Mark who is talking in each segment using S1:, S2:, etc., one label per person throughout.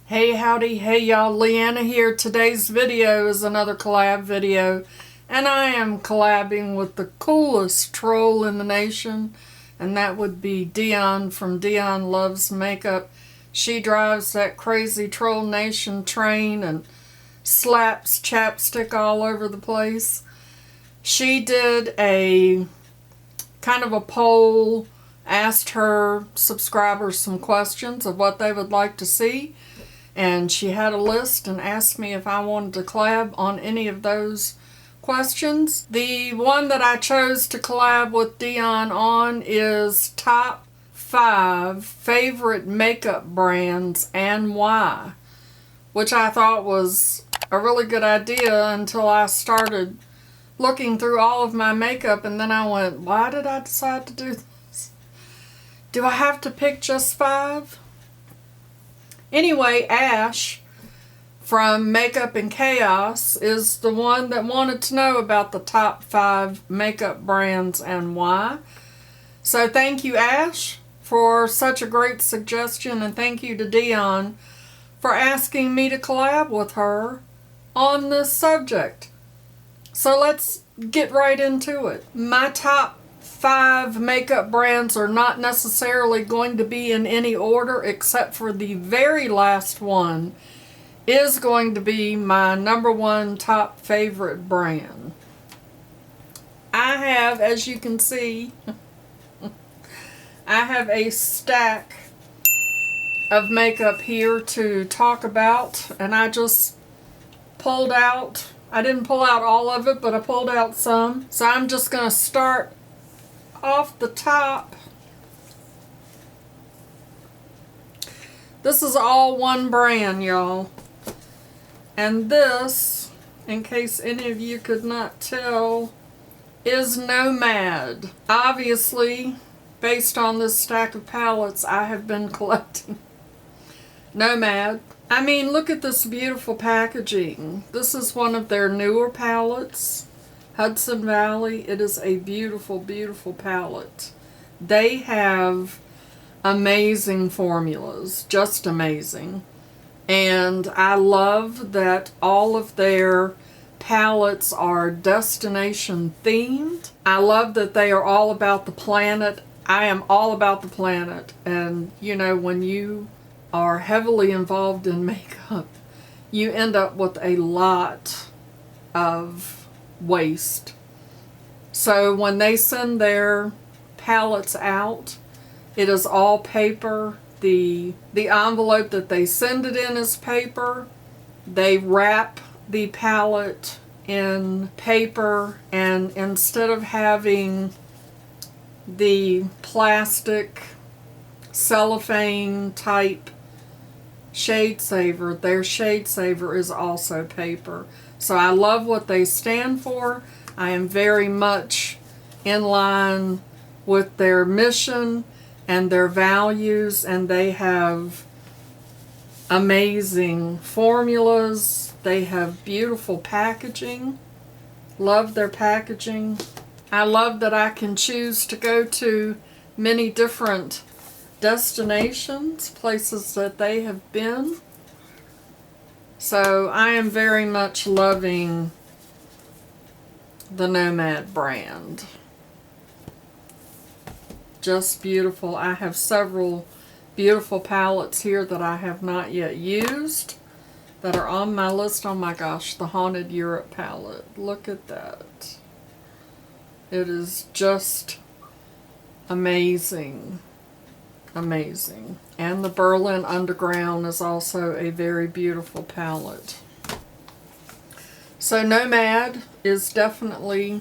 S1: Hey howdy, hey y'all, Leanna here. Today's video is another collab video, and I am collabing with the coolest troll in the nation, and that would be Dion from Dion Loves Makeup. She drives that crazy troll nation train and slaps chapstick all over the place. She did a kind of a poll, asked her subscribers some questions of what they would like to see. And she had a list and asked me if I wanted to collab on any of those questions. The one that I chose to collab with Dion on is top 5 favorite makeup brands and why, which I thought was a really good idea until I started looking through all of my makeup, and then I went, why did I decide to do this? Do I have to pick just 5? Anyway, Ash from Makeup and Chaos is the one that wanted to know about the top 5 makeup brands and why. So thank you, Ash, for such a great suggestion, and thank you to Dion for asking me to collab with her on this subject. So let's get right into it. My top 5 makeup brands are not necessarily going to be in any order, except for the very last one is going to be my number 1 top favorite brand. I have, as you can see, I have a stack of makeup here to talk about, and I just pulled out, I didn't pull out all of it, but I pulled out some. So I'm just going to start off the top. This is all one brand, y'all. And this, in case any of you could not tell, is Nomad. Obviously, based on this stack of palettes, I have been collecting Nomad. I mean, look at this beautiful packaging. This is one of their newer palettes. Hudson Valley. It is a beautiful, beautiful palette. They have amazing formulas, just amazing. And I love that all of their palettes are destination themed. I love that they are all about the planet. I am all about the planet. And you know, when you are heavily involved in makeup, you end up with a lot of waste. So when they send their palettes out, it is all paper. The envelope that they send it in is paper. They wrap the palette in paper, and instead of having the plastic cellophane type shade saver, their shade saver is also paper. So I love what they stand for. I am very much in line with their mission and their values, and they have amazing formulas. They have beautiful packaging. Love their packaging. I love that I can choose to go to many different destinations, places that they have been. So I am very much loving the Nomad brand. Just beautiful. I have several beautiful palettes here that I have not yet used that are on my list. Oh my gosh, the Haunted Europe palette. Look at that. It is just amazing. Amazing. And the Berlin Underground is also a very beautiful palette. So Nomad is definitely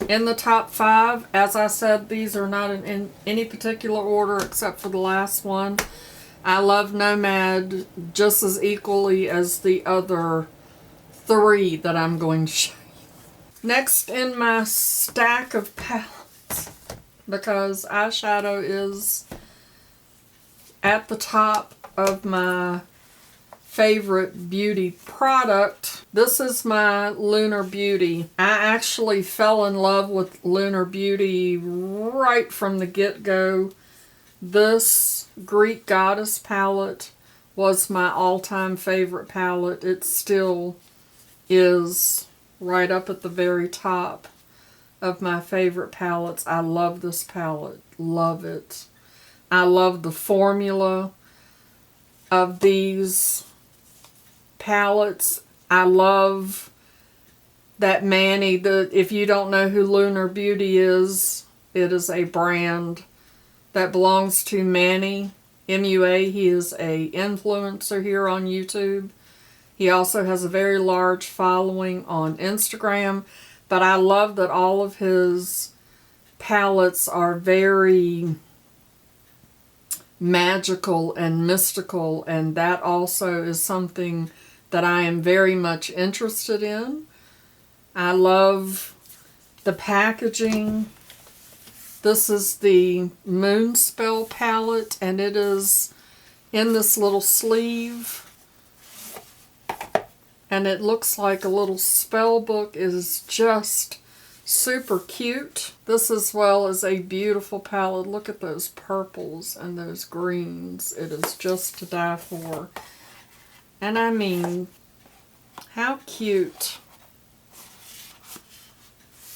S1: in the top 5. As I said, these are not in any particular order except for the last one. I love Nomad just as equally as the other 3 that I'm going to show you. Next in my stack of palettes, because eyeshadow is at the top of my favorite beauty product. This is my Lunar Beauty. I actually fell in love with Lunar Beauty right from the get-go. This Greek Goddess palette was my all-time favorite palette. It still is right up at the very top of my favorite palettes. I love this palette. Love it. I love the formula of these palettes. I love that Manny. If you don't know who Lunar Beauty is, it is a brand that belongs to Manny, MUA. He is a influencer here on YouTube. He also has a very large following on Instagram. But I love that all of his palettes are very magical and mystical, and that also is something that I am very much interested in. I love the packaging. This is the Moonspell palette, and it is in this little sleeve. And it looks like a little spell book. It is just super cute. This as well is a beautiful palette. Look at those purples and those greens. It is just to die for. And I mean, how cute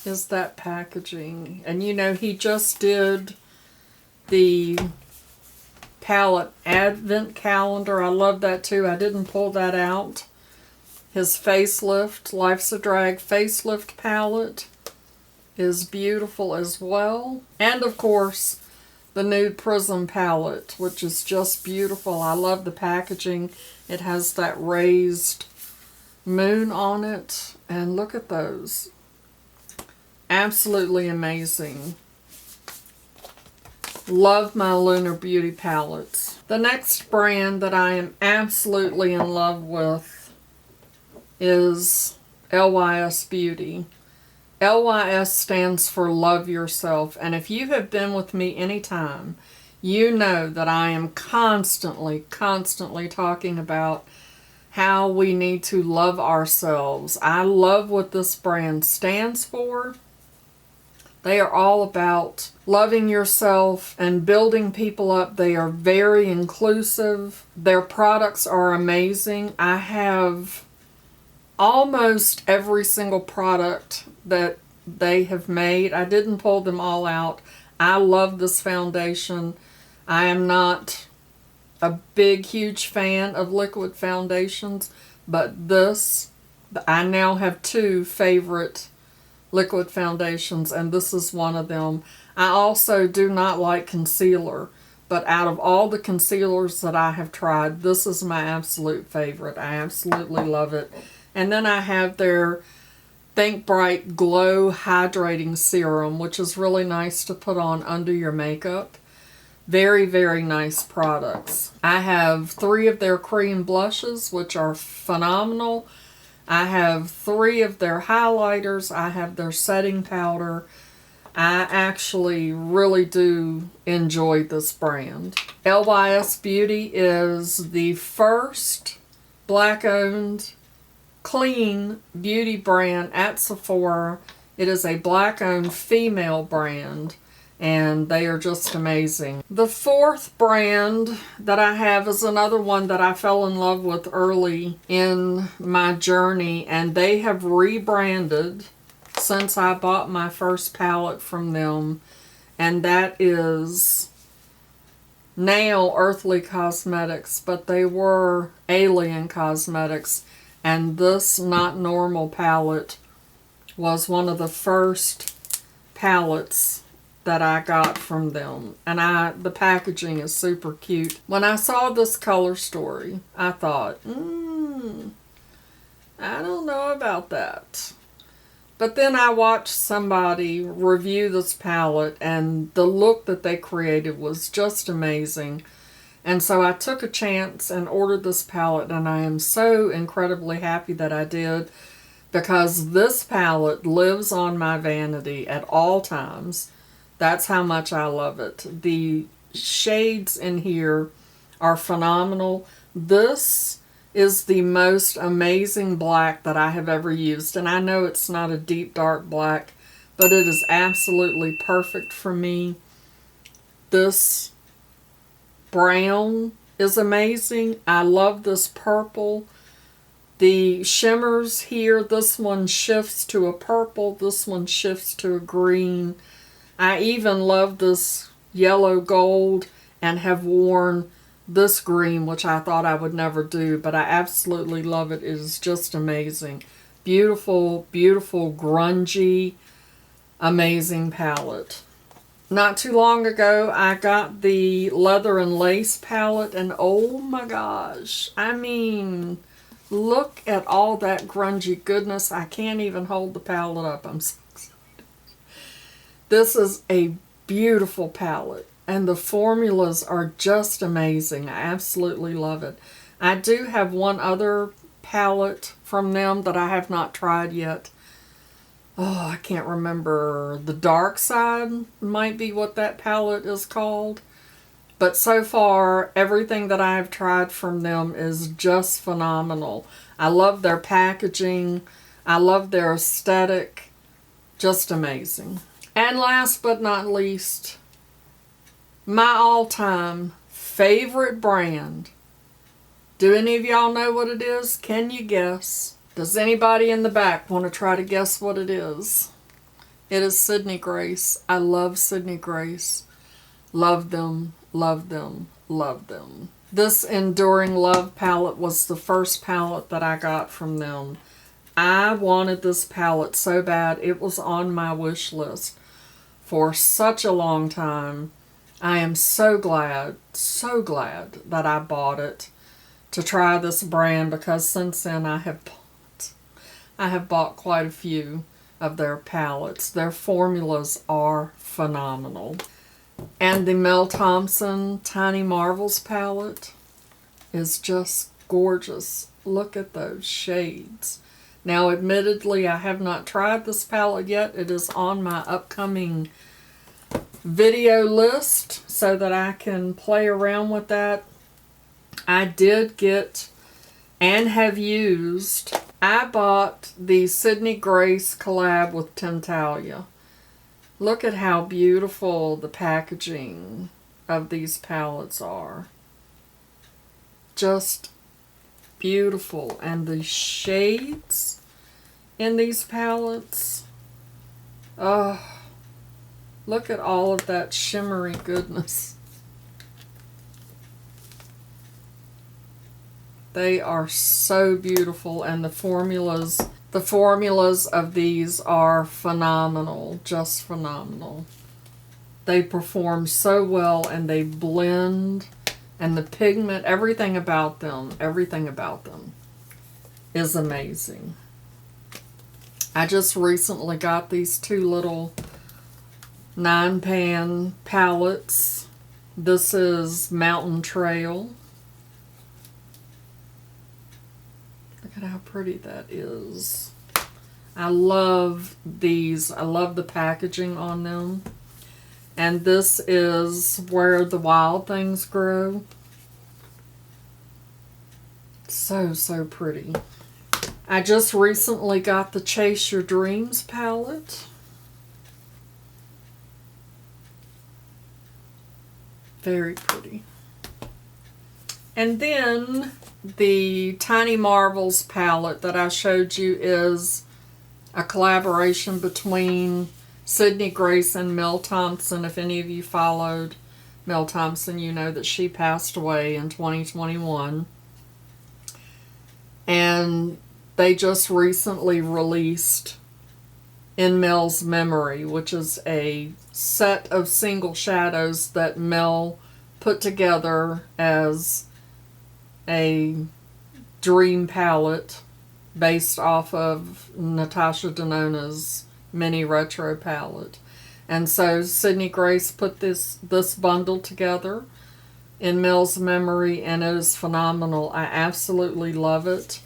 S1: is that packaging? And you know, he just did the palette advent calendar. I love that too. I didn't pull that out. His facelift, Life's a Drag facelift palette is beautiful as well. And of course, the Nude Prism palette, which is just beautiful. I love the packaging. It has that raised moon on it. And look at those. Absolutely amazing. Love my Lunar Beauty palettes. The next brand that I am absolutely in love with is LYS Beauty. LYS stands for Love Yourself, and if you have been with me anytime, you know that I am constantly talking about how we need to love ourselves. I love what this brand stands for. They are all about loving yourself and building people up. They are very inclusive. Their products are amazing. I have almost every single product that they have made. I didn't pull them all out. I love this foundation. I am not a big, huge fan of liquid foundations, but this, I now have two favorite liquid foundations, and this is one of them. I also do not like concealer, but out of all the concealers that I have tried, this is my absolute favorite. I absolutely love it. And then I have their Think Bright Glow Hydrating Serum, which is really nice to put on under your makeup. Very, very nice products. I have 3 of their cream blushes, which are phenomenal. I have 3 of their highlighters. I have their setting powder. I actually really do enjoy this brand. LYS Beauty is the first Black-owned clean beauty brand at Sephora. It is a Black-owned female brand, and they are just amazing. The 4th brand that I have is another one that I fell in love with early in my journey, and they have rebranded since I bought my first palette from them, and that is now Earthly Cosmetics, but they were Alien Cosmetics. And this Not Normal palette was one of the first palettes that I got from them. And the packaging is super cute. When I saw this color story, I thought, I don't know about that. But then I watched somebody review this palette, and the look that they created was just amazing. And so I took a chance and ordered this palette, and I am so incredibly happy that I did, because this palette lives on my vanity at all times. That's how much I love it. The shades in here are phenomenal. This is the most amazing black that I have ever used, and I know it's not a deep dark black, but it is absolutely perfect for me. This brown is amazing. I love this purple. The shimmers here, this one shifts to a purple, this one shifts to a green. I even love this yellow gold and have worn this green, which I thought I would never do, but I absolutely love it. It is just amazing. Beautiful, beautiful, grungy, amazing palette. Not too long ago, I got the Leather and Lace palette, and oh my gosh, I mean, look at all that grungy goodness. I can't even hold the palette up. I'm so excited. This is a beautiful palette, and the formulas are just amazing. I absolutely love it. I do have one other palette from them that I have not tried yet. Oh, I can't remember. The Dark Side might be what that palette is called. But so far, everything that I have tried from them is just phenomenal. I love their packaging. I love their aesthetic. Just amazing. And last but not least, my all-time favorite brand. Do any of y'all know what it is? Can you guess? Does anybody in the back want to try to guess what it is? It is Sydney Grace. I love Sydney Grace. Love them, love them, love them. This Enduring Love palette was the first palette that I got from them. I wanted this palette so bad. It was on my wish list for such a long time. I am so glad that I bought it to try this brand, because since then I have bought quite a few of their palettes. Their formulas are phenomenal. And the Mel Thompson Tiny Marvels palette is just gorgeous. Look at those shades. Now, admittedly, I have not tried this palette yet. It is on my upcoming video list so that I can play around with that. I did get and have used, I bought the Sydney Grace collab with Tentalia. Look at how beautiful the packaging of these palettes are. Just beautiful. And the shades in these palettes. Oh, look at all of that shimmery goodness. They are so beautiful, and the formulas of these are phenomenal, just phenomenal. They perform so well, and they blend, and the pigment, everything about them is amazing. I just recently got these two little 9-pan palettes. This is Mountain Trail. Look at how pretty that is. I love these. I love the packaging on them. And this is Where the Wild Things Grow. So, so pretty. I just recently got the Chase Your Dreams palette. Very pretty. And then the Tiny Marvels palette that I showed you is a collaboration between Sydney Grace and Mel Thompson. If any of you followed Mel Thompson, you know that she passed away in 2021. And they just recently released In Mel's Memory, which is a set of single shadows that Mel put together as a dream palette based off of Natasha Denona's mini retro palette. And so Sydney Grace put this bundle together in Mel's Memory, and it is phenomenal. I absolutely love it.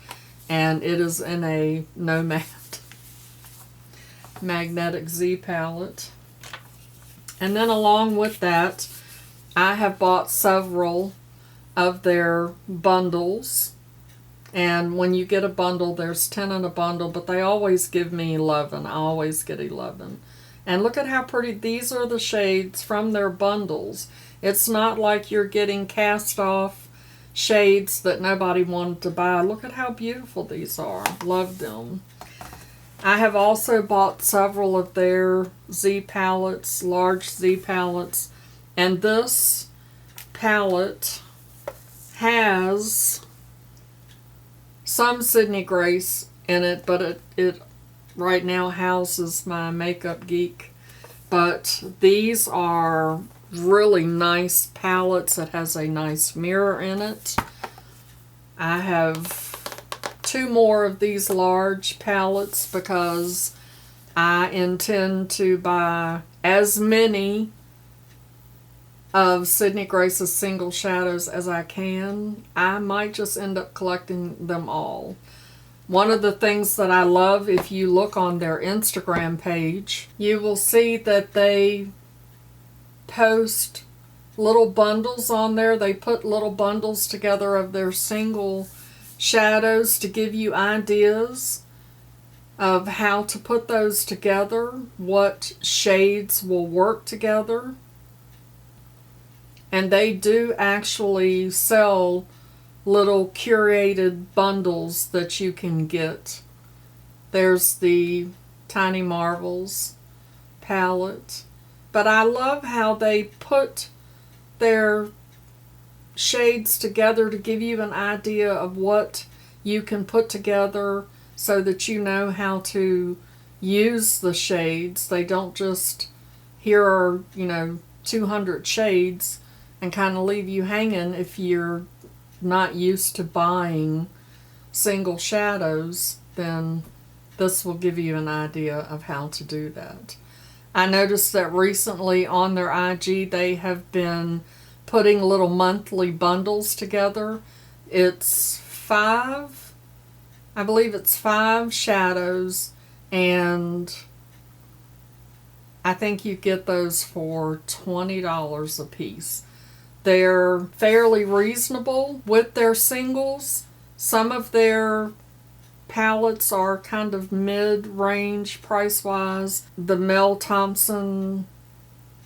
S1: And it is in a Nomad Magnetic Z palette. And then along with that, I have bought several of their bundles. And when you get a bundle, there's 10 in a bundle, but they always give me 11. I always get 11. And look at how pretty. These are the shades from their bundles. It's not like you're getting cast off shades that nobody wanted to buy. Look at how beautiful these are. Love them. I have also bought several of their Z palettes, large Z palettes, and this palette has some Sydney Grace in it, but it right now houses my Makeup Geek. But these are really nice palettes. It has a nice mirror in it. I have 2 more of these large palettes because I intend to buy as many of Sydney Grace's single shadows as I can. I might just end up collecting them all. One of the things that I love, if you look on their Instagram page, you will see that they post little bundles on there. They put little bundles together of their single shadows to give you ideas of how to put those together, what shades will work together. And they do actually sell little curated bundles that you can get. There's the Tiny Marvels palette. But I love how they put their shades together to give you an idea of what you can put together so that you know how to use the shades. They don't just, here are, 200 shades and kind of leave you hanging if you're not used to buying single shadows. Then this will give you an idea of how to do that. I noticed that recently on their IG they have been putting little monthly bundles together. It's 5, I believe it's 5 shadows, and I think you get those for $20 a piece. They're fairly reasonable with their singles. Some of their palettes are kind of mid-range price-wise. The Mel Thompson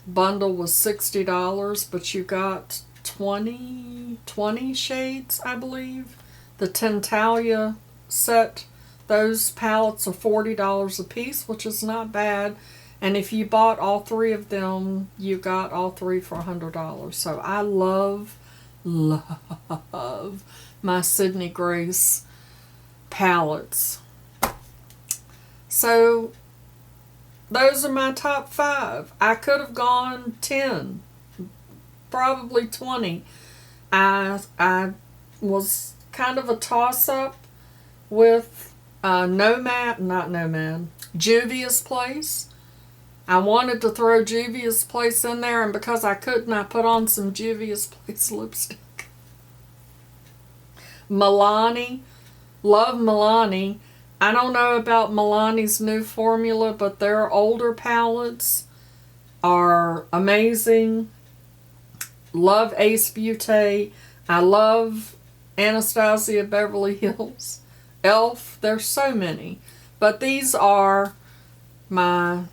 S1: bundle was $60, but you got 20 shades, I believe. The Tentalia set, those palettes are $40 a piece, which is not bad. And if you bought all 3 of them, you got all 3 for $100. So I love my Sydney Grace palettes. So those are my top 5. I could have gone 10, probably 20. I was kind of a toss-up with Juvia's Place. I wanted to throw Juvia's Place in there, and because I couldn't, I put on some Juvia's Place lipstick. Milani. Love Milani. I don't know about Milani's new formula, but their older palettes are amazing. Love Ace Beauté. I love Anastasia Beverly Hills. Elf. There's so many. But these are my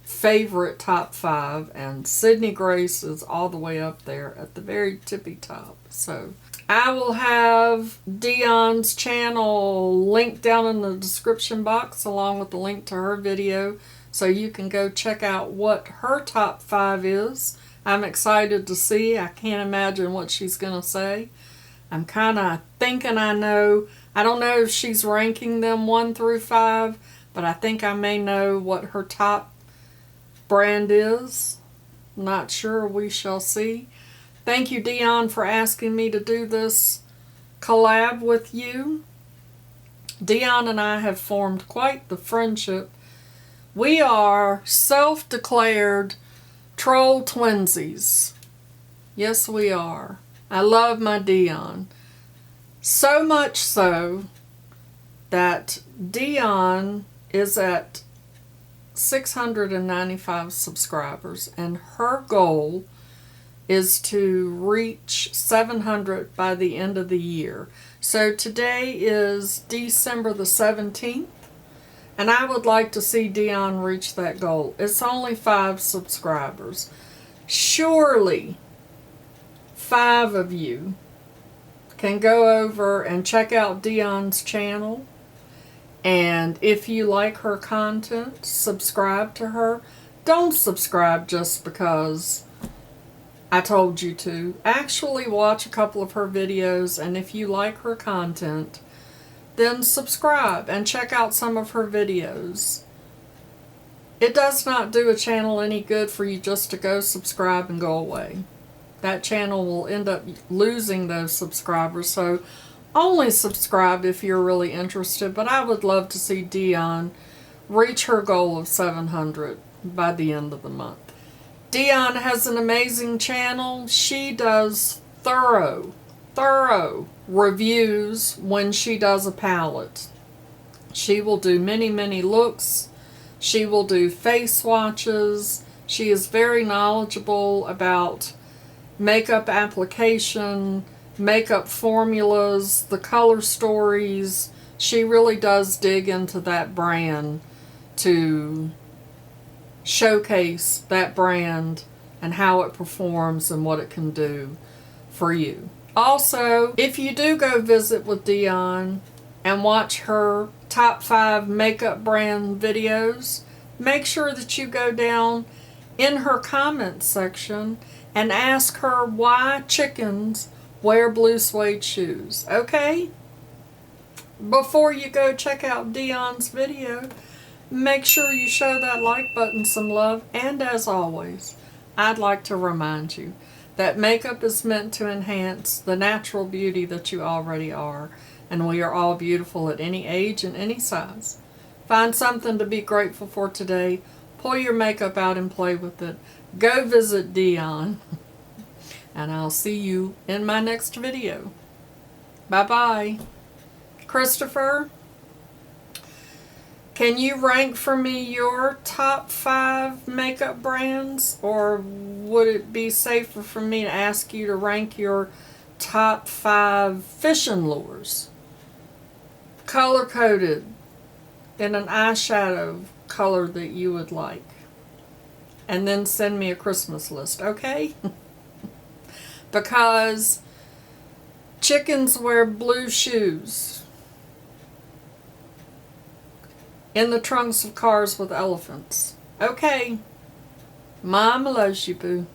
S1: favorite top 5, and Sydney Grace is all the way up there at the very tippy top. So I will have Dion's channel linked down in the description box, along with the link to her video, so you can go check out what her top 5 is. I'm excited to see. I can't imagine what she's going to say. I'm kind of thinking I know. I don't know if she's ranking them 1 through 5, but I think I may know what her top brand is. Not sure. We shall see. Thank you, Dion, for asking me to do this collab with you. Dion and I have formed quite the friendship. We are self-declared troll twinsies. Yes, we are. I love my Dion. So much so that Dion is at 695 subscribers, and her goal is to reach 700 by the end of the year. So today is December the 17th, and I would like to see Dion reach that goal. It's only 5 subscribers. Surely 5 of you can go over and check out Dion's channel. And if you like her content, subscribe to her. Don't subscribe just because I told you to. Actually watch a couple of her videos, and if you like her content, then subscribe and check out some of her videos. It does not do a channel any good for you just to go subscribe and go away. That channel will end up losing those subscribers, so only subscribe if you're really interested. But I would love to see Dion reach her goal of 700 by the end of the month. Dion has an amazing channel. She does thorough reviews when she does a palette. She will do many looks. She will do face swatches. She is very knowledgeable about makeup application, makeup formulas, the color stories. She really does dig into that brand to showcase that brand and how it performs and what it can do for you. Also, if you do go visit with Dion and watch her top 5 makeup brand videos, make sure that you go down in her comments section and ask her why chickens wear blue suede shoes, okay? Before you go check out Dion's video, make sure you show that like button some love, and as always, I'd like to remind you that makeup is meant to enhance the natural beauty that you already are, and we are all beautiful at any age and any size. Find something to be grateful for today. Pull your makeup out and play with it. Go visit Dion. And I'll see you in my next video. Bye-bye. Christopher, can you rank for me your top 5 makeup brands? Or would it be safer for me to ask you to rank your top 5 fishing lures? Color-coded in an eyeshadow color that you would like. And then send me a Christmas list, okay? Because chickens wear blue shoes in the trunks of cars with elephants. Okay. Mama loves you, boo.